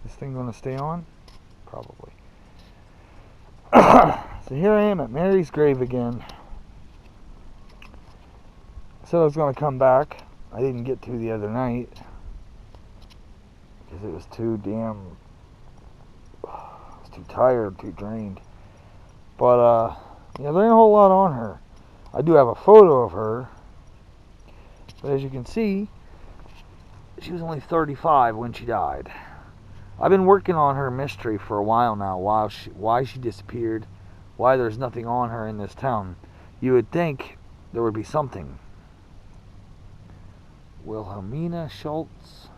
this thing going to stay on? Probably. So here I am at Mary's grave again. I said I was going to come back. I didn't get to the other night because it was too tired, too drained. But yeah, there ain't a whole lot on her. I do have a photo of her, but as you can see, she was only 35 when she died. I've been working on her mystery for a while now, why she disappeared, why there's nothing on her in this town. You would think there would be something. Wilhelmina Schultz.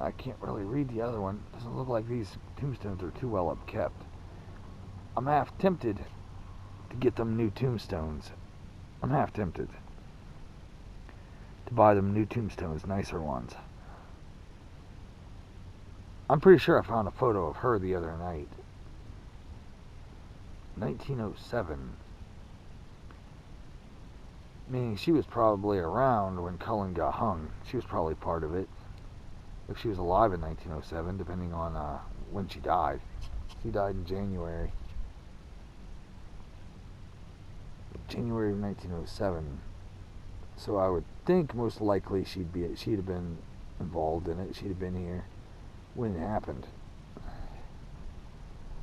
I can't really read the other one. Doesn't look like these tombstones are too well upkept. I'm half tempted to get them new tombstones. I'm half tempted to buy them new tombstones, nicer ones. I'm pretty sure I found a photo of her the other night. 1907. Meaning she was probably around when Cullen got hung. She was probably part of it. If she was alive in 1907, depending on when she died. She died in January of 1907. So I would think most likely she'd have been involved in it. She'd have been here when it happened.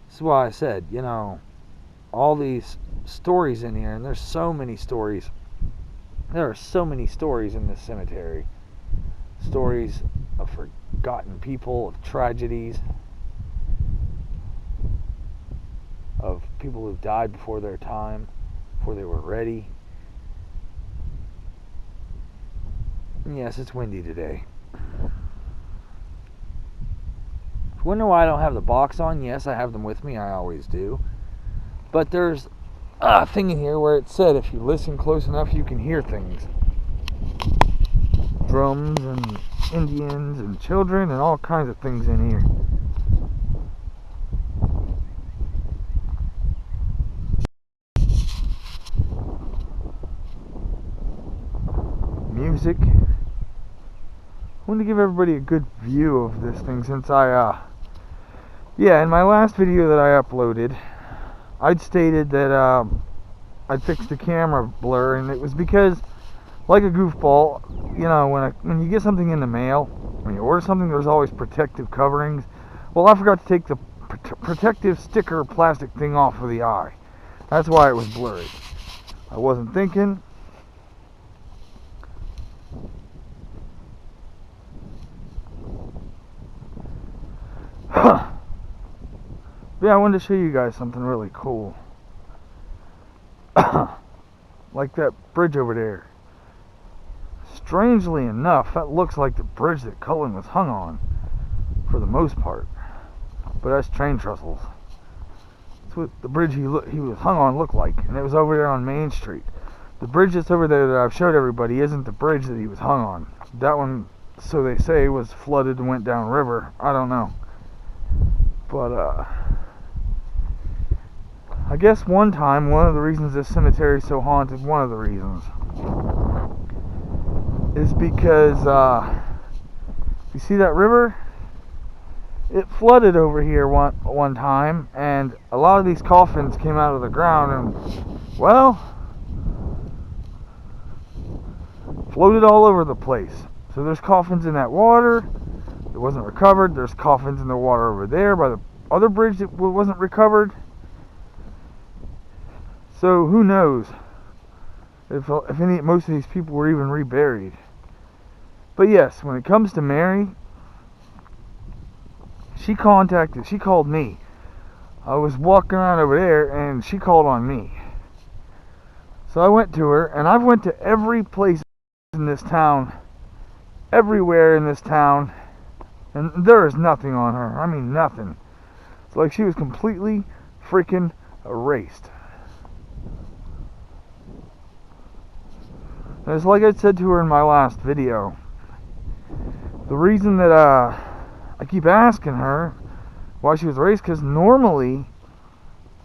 That's why I said, you know, all these stories in here, and there's so many stories. There are so many stories in this cemetery. Stories of forgotten people, of tragedies, of people who died before their time, before they were ready. And yes, it's windy today. Wonder why I don't have the box on? Yes, I have them with me. I always do. But there's a thing in here where it said if you listen close enough, you can hear things. Drums and Indians and children and all kinds of things in here. Music. I want to give everybody a good view of this thing since yeah, in my last video that I uploaded, I'd stated that I'd fixed the camera blur, and it was because, like a goofball, you know, when you get something in the mail, when you order something, there's always protective coverings. Well, I forgot to take the protective sticker plastic thing off of the eye. That's why it was blurry. I wasn't thinking. Yeah, I wanted to show you guys something really cool. Like that bridge over there. Strangely enough, that looks like the bridge that Cullen was hung on, for the most part. But that's train trestles. That's what the bridge he was hung on looked like, and it was over there on Main Street. The bridge that's over there that I've showed everybody isn't the bridge that he was hung on. That one, so they say, was flooded and went down river. I don't know. But I guess one time, one of the reasons this cemetery is so haunted, one of the reasons, is because, you see that river? It flooded over here one time, and a lot of these coffins came out of the ground and, well, floated all over the place. So there's coffins in that water that wasn't recovered. There's coffins in the water over there by the other bridge that wasn't recovered. So who knows if most of these people were even reburied. But yes, when it comes to Mary, she called me. I was walking around over there and she called on me. So I went to her, and I've went to every place in this town, everywhere in this town, and there is nothing on her. I mean, nothing. It's like she was completely freaking erased. And it's like I said to her in my last video. The reason that I keep asking her why she was erased, because normally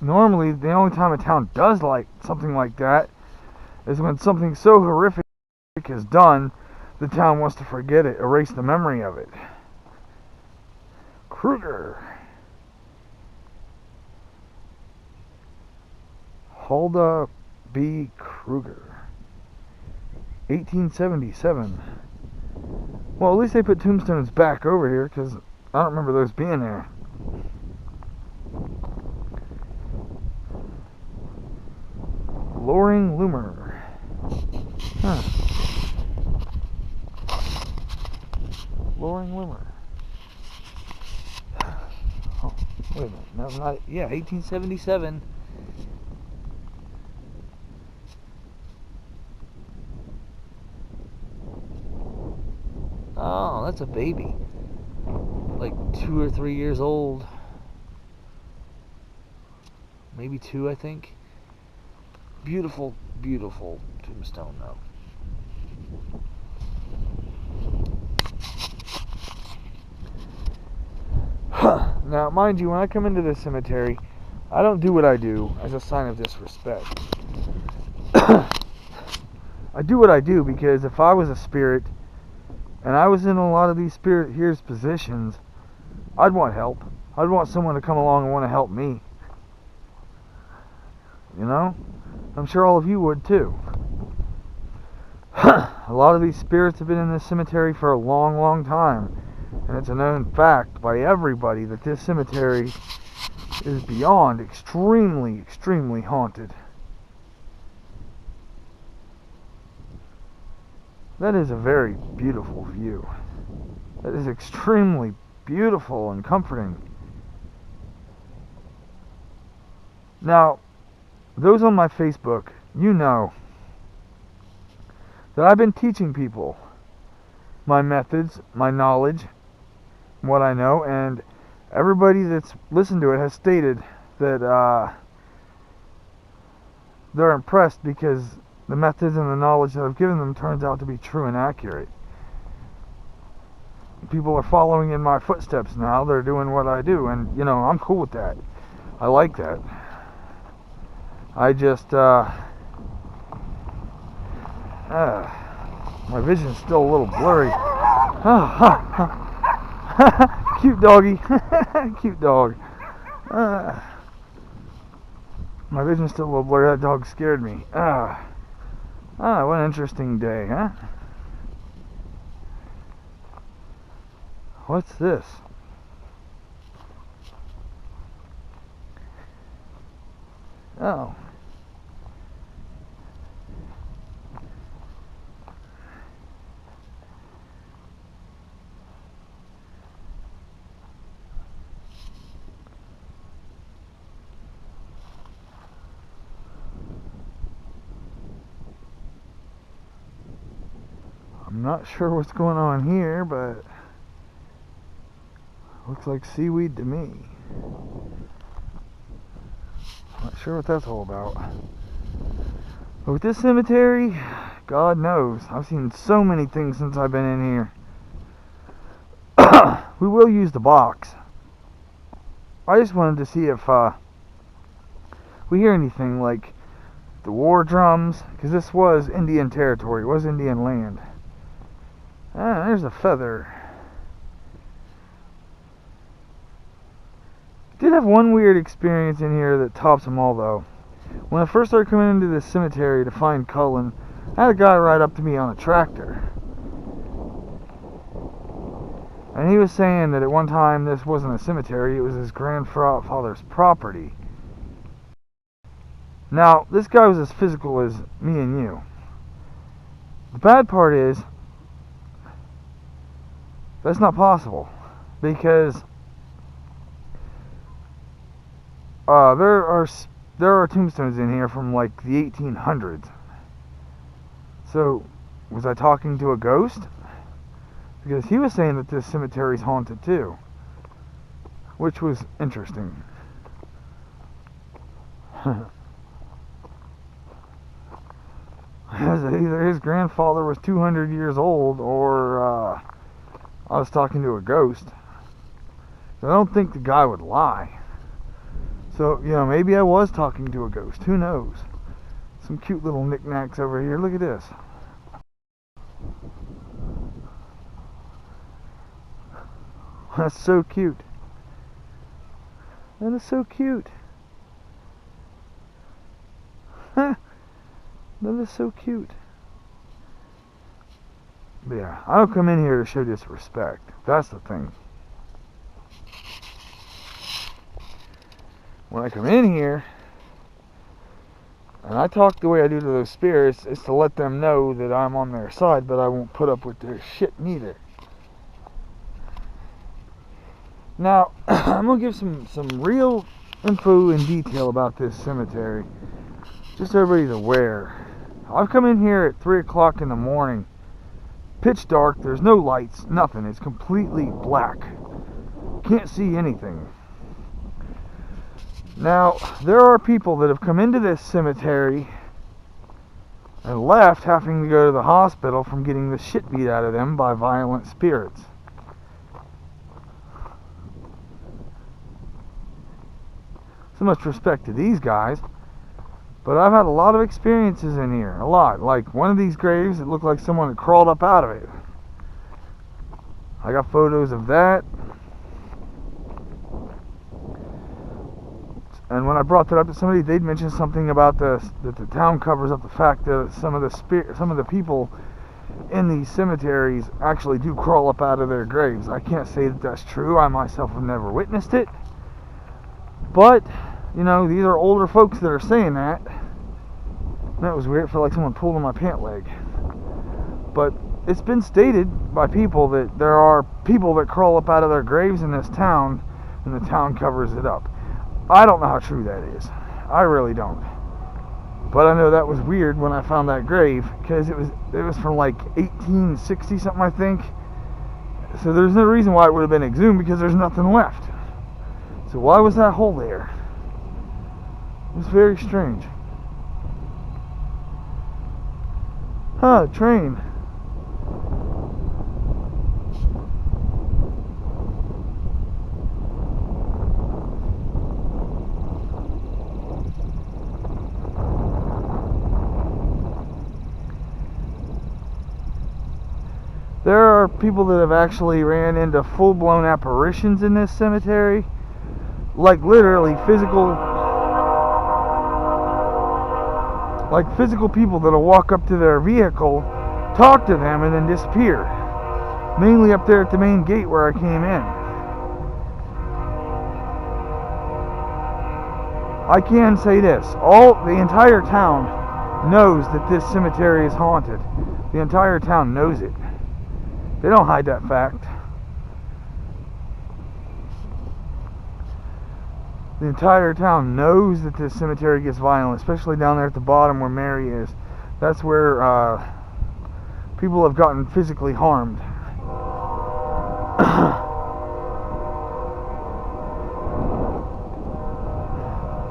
the only time a town does like something like that is when something so horrific is done the town wants to forget it, erase the memory of it. Kruger. Huldah B. Kruger. 1877. Well, at least they put tombstones back over here, because I don't remember those being there. Loring Loomer. Huh. Loring Loomer. Oh, wait a minute. No, not. Yeah, 1877. Oh, that's a baby. Like 2 or 3 years old. Maybe 2, I think. Beautiful, beautiful tombstone, though. Now, mind you, when I come into this cemetery, I don't do what I do as a sign of disrespect. I do what I do because if I was a spirit, and I was in a lot of these spirit here's positions, I'd want help. I'd want someone to come along and want to help me. You know? I'm sure all of you would too. A lot of these spirits have been in this cemetery for a long, long time. And it's a known fact by everybody that this cemetery is beyond extremely, extremely haunted. That is a very beautiful view. That is extremely beautiful and comforting. Now, those on my Facebook, you know that I've been teaching people my methods, my knowledge, what I know, and everybody that's listened to it has stated that they're impressed because the methods and the knowledge that I've given them turns out to be true and accurate. People are following in my footsteps now. They're doing what I do, and you know, I'm cool with that. I like that. I just my vision's still a little blurry. Cute doggy. Cute dog. My vision's still a little blurry. That dog scared me. What an interesting day, huh? What's this? Oh. I'm not sure what's going on here, but looks like seaweed to me. Not sure what that's all about. But with this cemetery, God knows, I've seen so many things since I've been in here. We will use the box. I just wanted to see if we hear anything like the war drums, because this was Indian territory, it was Indian land. There's a feather. Did have one weird experience in here that tops them all, though. When I first started coming into this cemetery to find Cullen, I had a guy ride up to me on a tractor. And he was saying that at one time this wasn't a cemetery, it was his grandfather's property. Now, this guy was as physical as me and you. The bad part is, that's not possible. Because there are tombstones in here from like the 1800s. So, was I talking to a ghost? Because he was saying that this cemetery's haunted too, which was interesting. Either his grandfather was 200 years old, or I was talking to a ghost. I don't think the guy would lie. So, you know, maybe I was talking to a ghost. Who knows? Some cute little knickknacks over here. Look at this. That's so cute. That is so cute. That is so cute. But yeah, I don't come in here to show disrespect. That's the thing. When I come in here and I talk the way I do to those spirits, it's to let them know that I'm on their side, but I won't put up with their shit neither. Now, I'm going to give some real info and detail about this cemetery, just so everybody's aware. I've come in here at 3 o'clock in the morning, pitch dark, there's no lights, nothing, it's completely black. Can't see anything. Now, there are people that have come into this cemetery and left having to go to the hospital from getting the shit beat out of them by violent spirits. So much respect to these guys, but I've had a lot of experiences in here, a lot. Like one of these graves, it looked like someone had crawled up out of it. I got photos of that. And when I brought that up to somebody, they'd mentioned something about that the town covers up the fact that some of the people in these cemeteries actually do crawl up out of their graves. I can't say that that's true. I myself have never witnessed it. But, you know, these are older folks that are saying that. That was weird. It felt like someone pulled on my pant leg. But it's been stated by people that there are people that crawl up out of their graves in this town, and the town covers it up. I don't know how true that is. I really don't. But I know that was weird when I found that grave, because it was from like 1860 something, I think. So there's no reason why it would have been exhumed, because there's nothing left. So why was that hole there? It was very strange. Huh, train. There are people that have actually ran into full-blown apparitions in this cemetery. Like literally physical people that'll walk up to their vehicle, talk to them, and then disappear. Mainly up there at the main gate where I came in. I can say this, the entire town knows that this cemetery is haunted. The entire town knows it. They don't hide that fact. The entire town knows that this cemetery gets violent, especially down there at the bottom where Mary is. That's where people have gotten physically harmed.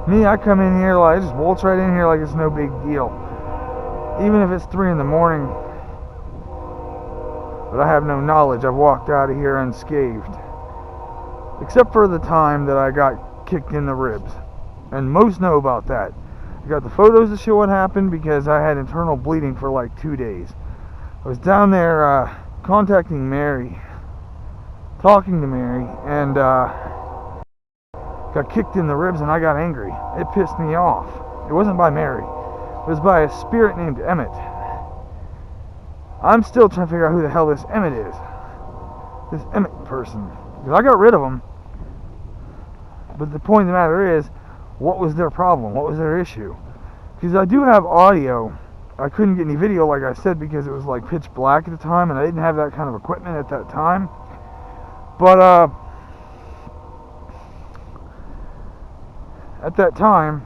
Me, I come in here, I just waltz right in here like it's no big deal. Even if it's 3 in the morning. But I have no knowledge. I've walked out of here unscathed. Except for the time that I got kicked in the ribs. And most know about that. I got the photos to show what happened because I had internal bleeding for like 2 days. I was down there contacting Mary, talking to Mary, and got kicked in the ribs and I got angry. It pissed me off. It wasn't by Mary. It was by a spirit named Emmett. I'm still trying to figure out who the hell this Emmett is. This Emmett person. Because I got rid of him. But the point of the matter is, what was their problem? What was their issue? Because I do have audio. I couldn't get any video, like I said, because it was like pitch black at the time, and I didn't have that kind of equipment at that time. But, at that time,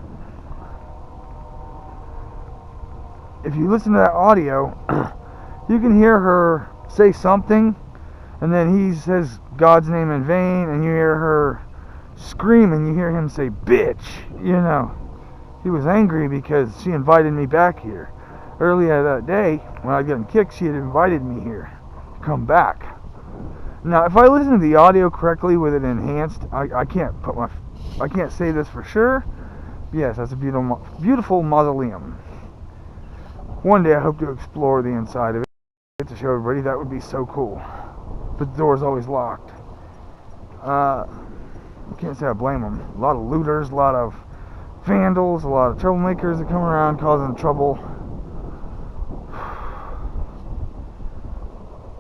if you listen to that audio, you can hear her say something, and then he says God's name in vain, and you hear her scream, and you hear him say, bitch, you know. He was angry because she invited me back here. Earlier that day, when I got kicked, she had invited me here to come back. Now, if I listen to the audio correctly with it enhanced, I can't say this for sure. Yes, that's a beautiful mausoleum. One day I hope to explore the inside of it to show everybody. That would be so cool. But the door's always locked. I can't say I blame them. A lot of looters, a lot of vandals, a lot of troublemakers that come around causing trouble.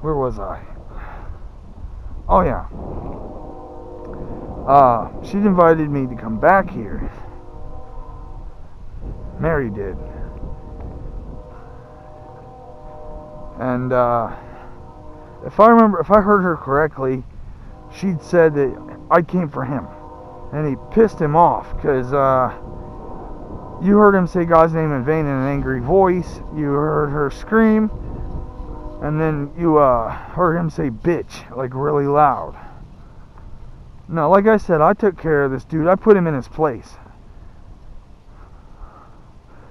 Where was I? Oh yeah. She'd invited me to come back here. Mary did. And if I heard her correctly, she'd said that I came for him. And he pissed him off because you heard him say God's name in vain in an angry voice. You heard her scream. And then you heard him say bitch, like really loud. Now, like I said, I took care of this dude. I put him in his place.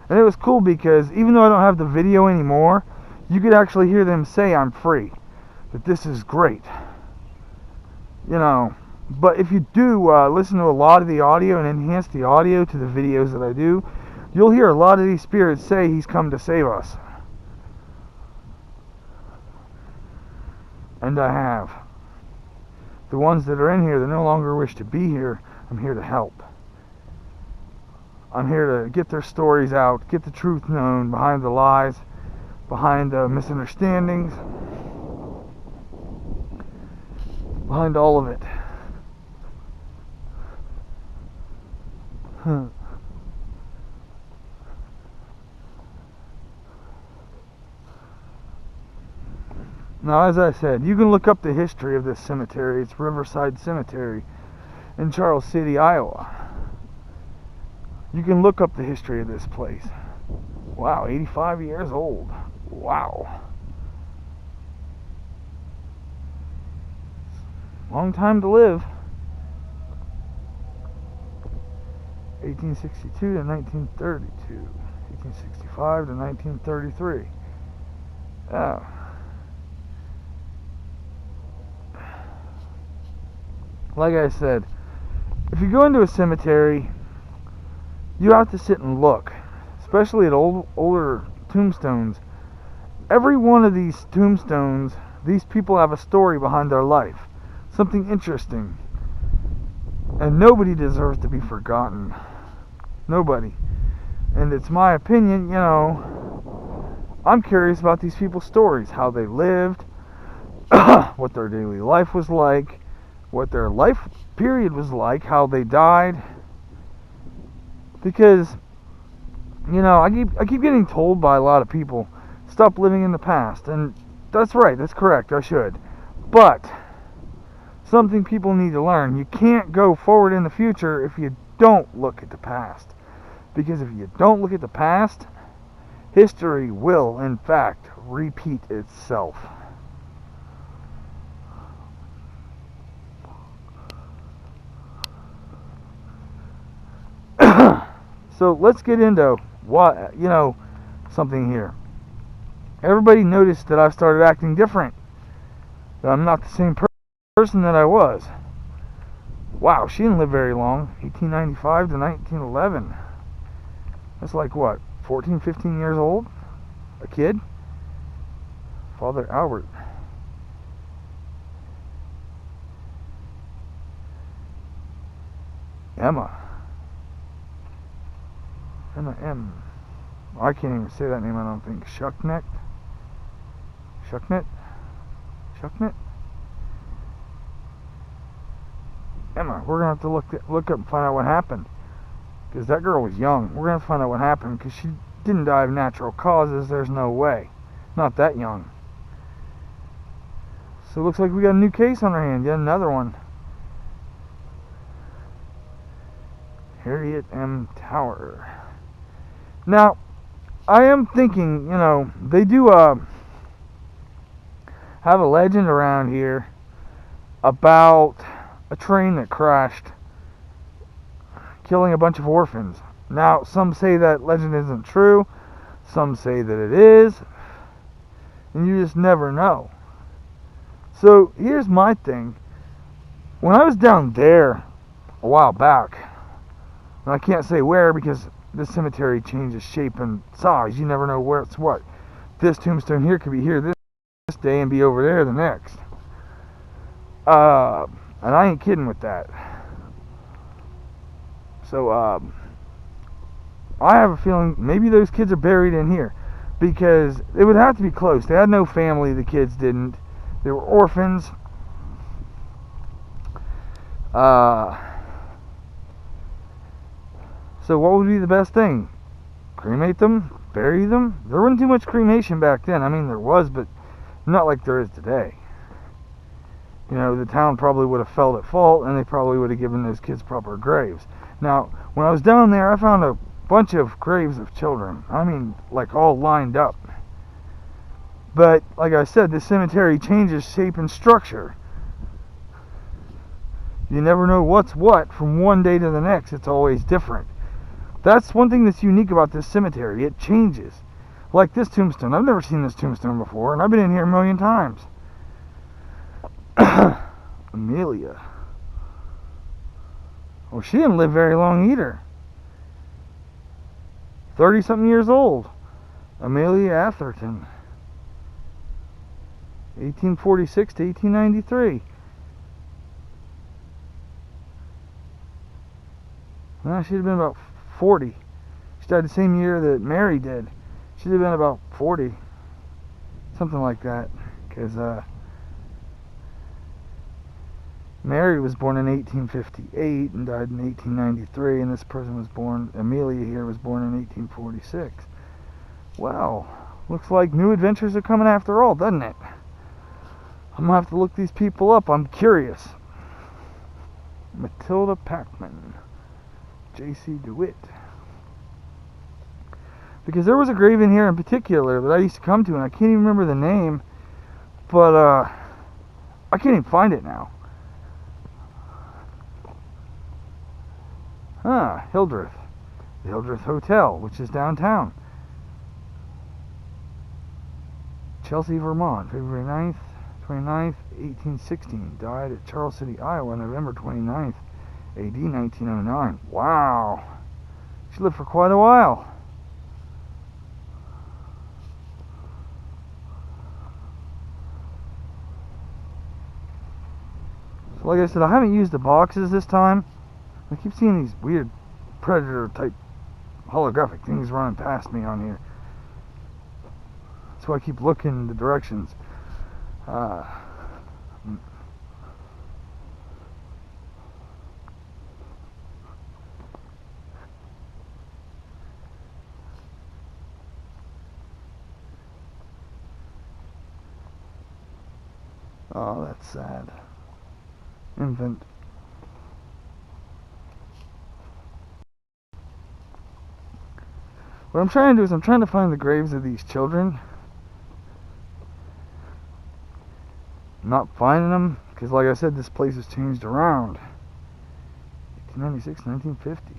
And it was cool because even though I don't have the video anymore, you could actually hear them say I'm free. That this is great. You know, but if you do listen to a lot of the audio and enhance the audio to the videos that I do, you'll hear a lot of these spirits say he's come to save us. And I have. The ones that are in here that no longer wish to be here, I'm here to help. I'm here to get their stories out, get the truth known behind the lies, behind the misunderstandings, behind all of it. Now, as I said, you can look up the history of this cemetery. It's Riverside Cemetery in Charles City, Iowa. You can look up the history of this place. Wow, 85 years old. Wow. Long time to live. 1862 to 1932. 1865 to 1933. Oh. Like I said, if you go into a cemetery, you have to sit and look, especially at older tombstones. Every one of these tombstones, these people have a story behind their life, something interesting, and nobody deserves to be forgotten. Nobody. And it's my opinion, you know, I'm curious about these people's stories, how they lived, what their daily life was like, what their life period was like, how they died. Because, you know, I keep getting told by a lot of people, stop living in the past. And that's right, that's correct, I should. But something people need to learn, you can't go forward in the future if you don't look at the past. Because if you don't look at the past, history will, in fact, repeat itself. So let's get into what, you know, something here. Everybody noticed that I've started acting different. That I'm not the same person that I was. Wow, she didn't live very long. 1895 to 1911. That's like what, 14, 15 years old? A kid? Father Albert. Emma M. I can't even say that name, I don't think. Shucknet? Emma, we're going to have to look up and find out what happened. Because that girl was young. We're going to have to find out what happened. Because she didn't die of natural causes. There's no way. Not that young. So it looks like we got a new case on our hand. Yet another one. Harriet M. Tower. Now, I am thinking, you know, they do have a legend around here about a train that crashed, killing a bunch of orphans. Now, some say that legend isn't true, some say that it is, and you just never know. So, here's my thing. When I was down there a while back, and I can't say where because this cemetery changes shape and size. You never know where it's what. This tombstone here could be here this day and be over there the next. And I ain't kidding with that. So, I have a feeling maybe those kids are buried in here. Because it would have to be close. They had no family, the kids didn't. They were orphans. So what would be the best thing? Cremate them? Bury them? There wasn't too much cremation back then. I mean, there was, but not like there is today. You know, the town probably would have felt at fault, and they probably would have given those kids proper graves. Now, when I was down there, I found a bunch of graves of children. I mean, like all lined up. But, like I said, this cemetery changes shape and structure. You never know what's what from one day to the next. It's always different. That's one thing that's unique about this cemetery. It changes. Like this tombstone. I've never seen this tombstone before, and I've been in here a million times. Amelia. Well, she didn't live very long either. 30-something years old. Amelia Atherton. 1846 to 1893. Well, she'd have been about 40. She died the same year that Mary did. She'd have been about 40. Something like that. Because Mary was born in 1858 and died in 1893. And this person was born, Amelia here, was born in 1846. Well, looks like new adventures are coming after all, doesn't it? I'm going to have to look these people up. I'm curious. Matilda Packman. J.C. DeWitt. Because there was a grave in here in particular that I used to come to, and I can't even remember the name, but I can't even find it now. Hildreth. The Hildreth Hotel, which is downtown. Chelsea, Vermont, February 29th, 1816. Died at Charles City, Iowa, November 29th, AD 1909. Wow. She lived for quite a while. So like I said, I haven't used the boxes this time. I keep seeing these weird predator type holographic things running past me on here. So I keep looking in the directions. Oh, that's sad. Infant. What I'm trying to do is I'm trying to find the graves of these children. Not finding them, because like I said, this place has changed around. 1896, 1950.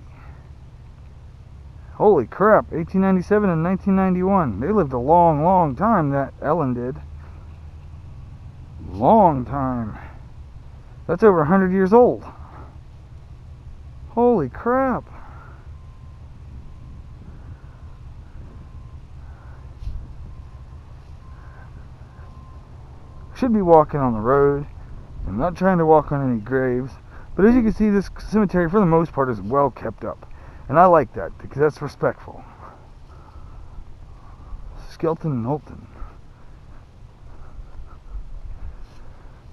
Holy crap, 1897 and 1991. They lived a long, long time, that Ellen did. Long time. That's over 100 years old. Holy crap. Should be walking on the road. I'm not trying to walk on any graves. But as you can see, this cemetery, for the most part, is well kept up. And I like that, because that's respectful. Skelton and Holton.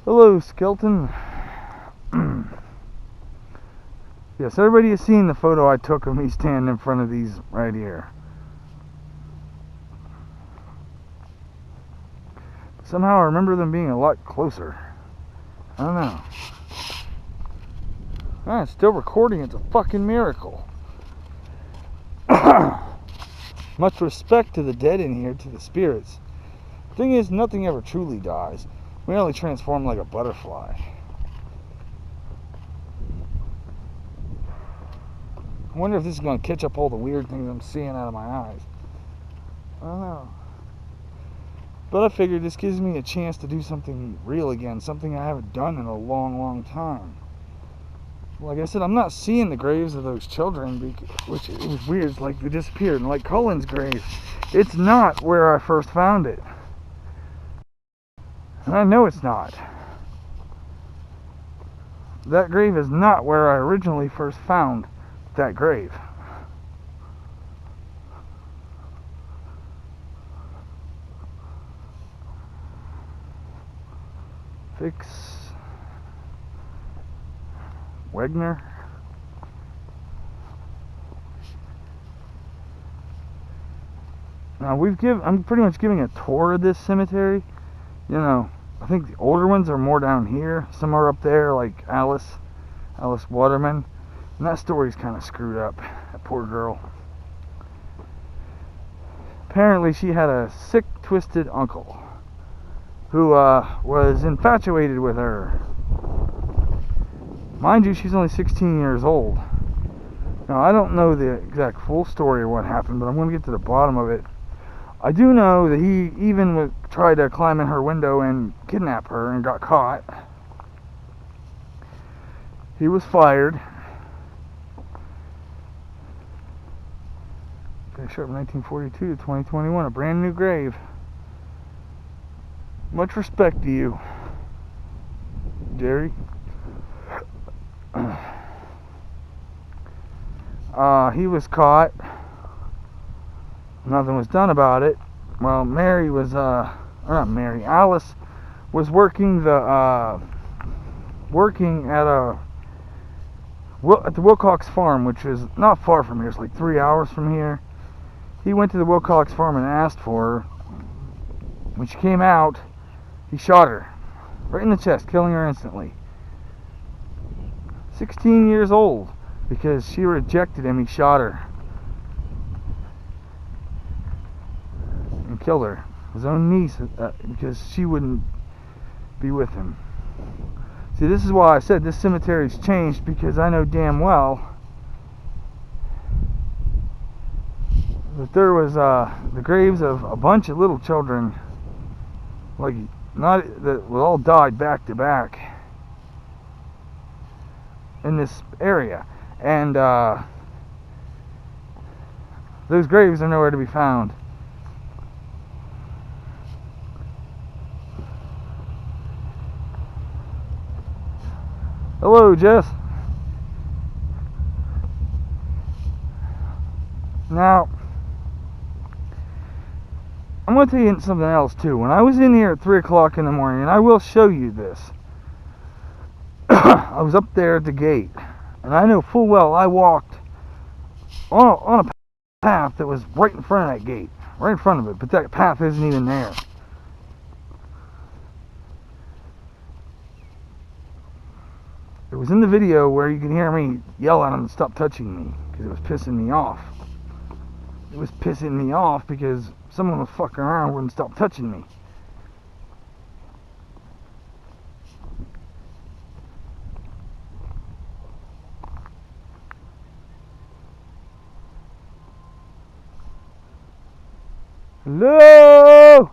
Hello, Skelton. Yes, everybody has seen the photo I took of me standing in front of these right here. Somehow I remember them being a lot closer. I don't know. It's still recording. It's a fucking miracle. Much respect to the dead in here, to the spirits. The thing is, nothing ever truly dies. We only transform like a butterfly. I wonder if this is going to catch up all the weird things I'm seeing out of my eyes. I don't know. But I figured this gives me a chance to do something real again. Something I haven't done in a long, long time. Like I said, I'm not seeing the graves of those children, which it was weird. It's like they disappeared. And like Cullen's grave, it's not where I first found it. And I know it's not. that grave is not where I originally first found that grave. Fix Wegner. Now I'm pretty much giving a tour of this cemetery. You know, I think the older ones are more down here. Some are up there, like Alice Waterman. And that story's kind of screwed up. That poor girl. Apparently she had a sick, twisted uncle who was infatuated with her. Mind you, she's only 16 years old. Now, I don't know the exact full story of what happened, but I'm going to get to the bottom of it. I do know that he even tried to climb in her window and kidnap her and got caught. He was fired. Finished up 1942 to 2021, a brand new grave. Much respect to you, Jerry. He was caught. Nothing was done about it. Well, Alice was working at the Wilcox farm, which is not far from here. It's like 3 hours from here. He went to the Wilcox farm and asked for her. When she came out, he shot her right in the chest, killing her instantly. 16 years old. Because she rejected him, he shot her and killed her. His own niece, because she wouldn't be with him. See, this is why I said this cemetery's changed, because I know damn well that there was the graves of a bunch of little children, like that all died back to back in this area. And those graves are nowhere to be found. Hello, Jess. Now, I'm going to tell you something else too. When I was in here at 3 o'clock in the morning, and I will show you this, I was up there at the gate. And I know full well I walked on a path that was right in front of that gate. Right in front of it. But that path isn't even there. It was in the video where you can hear me yell at him to stop touching me. Because it was pissing me off. It was pissing me off because someone was fucking around and wouldn't stop touching me. Hello?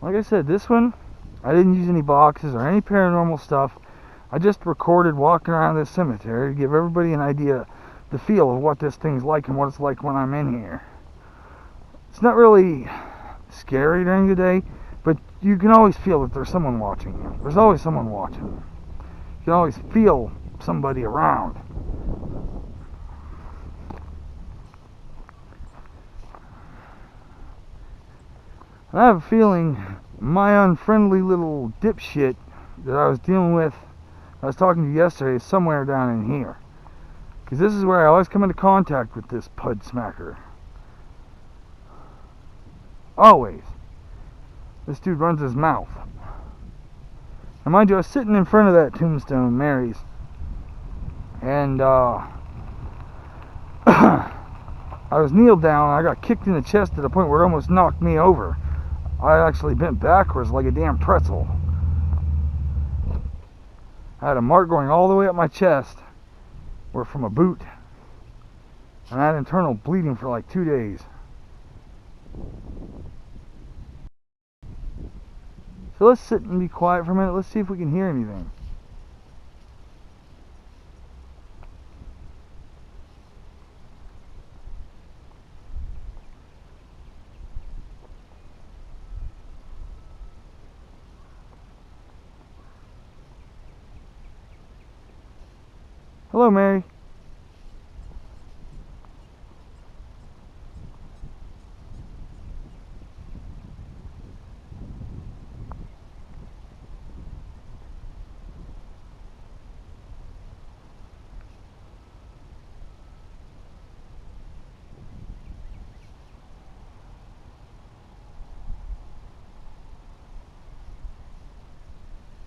Like I said, this one, I didn't use any boxes or any paranormal stuff. I just recorded walking around this cemetery to give everybody an idea, the feel of what this thing's like and what it's like when I'm in here. It's not really scary during the day, but you can always feel that there's someone watching you. There's always someone watching. You can always feel somebody around. And I have a feeling my unfriendly little dipshit that I was dealing with, I was talking to you yesterday, is somewhere down in here. Because this is where I always come into contact with this pud smacker. Always. This dude runs his mouth. Now mind you, I was sitting in front of that tombstone, Mary's. And I was kneeled down and I got kicked in the chest to the point where it almost knocked me over. I actually bent backwards like a damn pretzel. I had a mark going all the way up my chest, or from a boot. And I had internal bleeding for like 2 days. So let's sit and be quiet for a minute. Let's see if we can hear anything. Hello, Mary.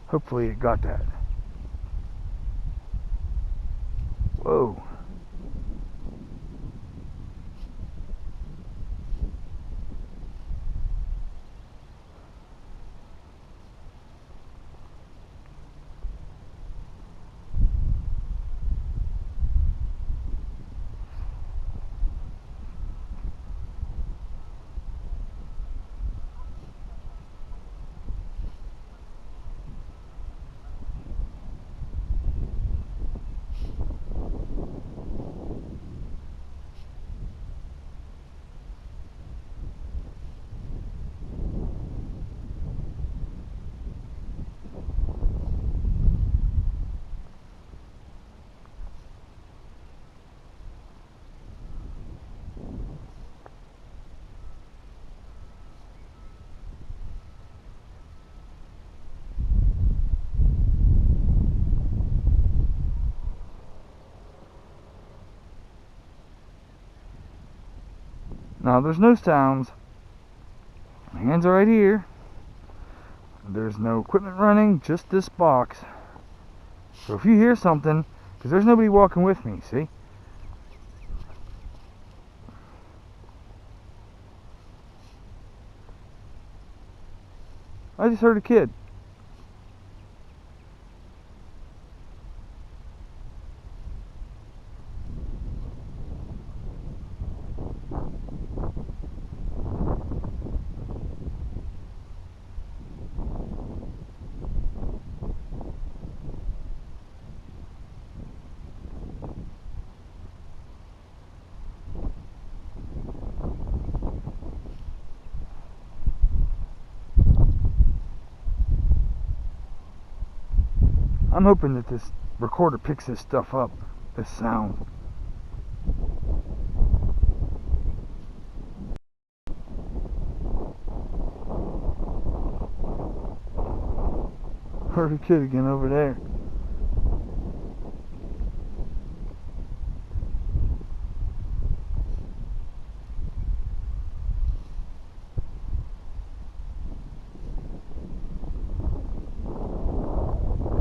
Hopefully it got that. Whoa. Now there's no sounds. My hands are right here. There's no equipment running, just this box. So if you hear something, because there's nobody walking with me, see? I just heard a kid. I'm hoping that this recorder picks this stuff up, this sound. Heard a kid again over there.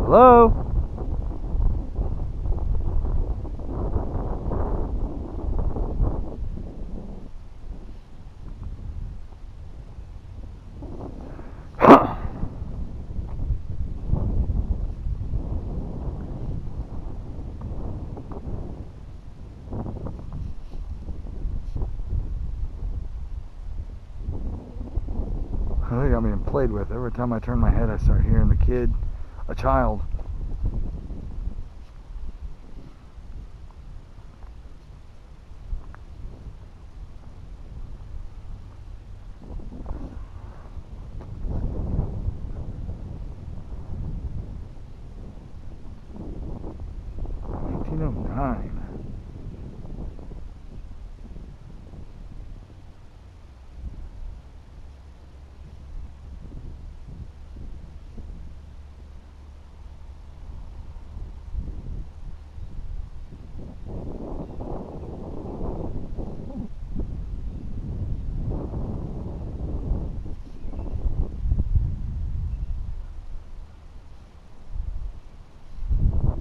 Hello? They got me played with. Every time I turn my head, I start hearing the kid, a child. $19.09.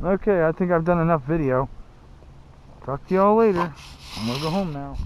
Okay, I think I've done enough video. Talk to y'all later. I'm gonna go home now.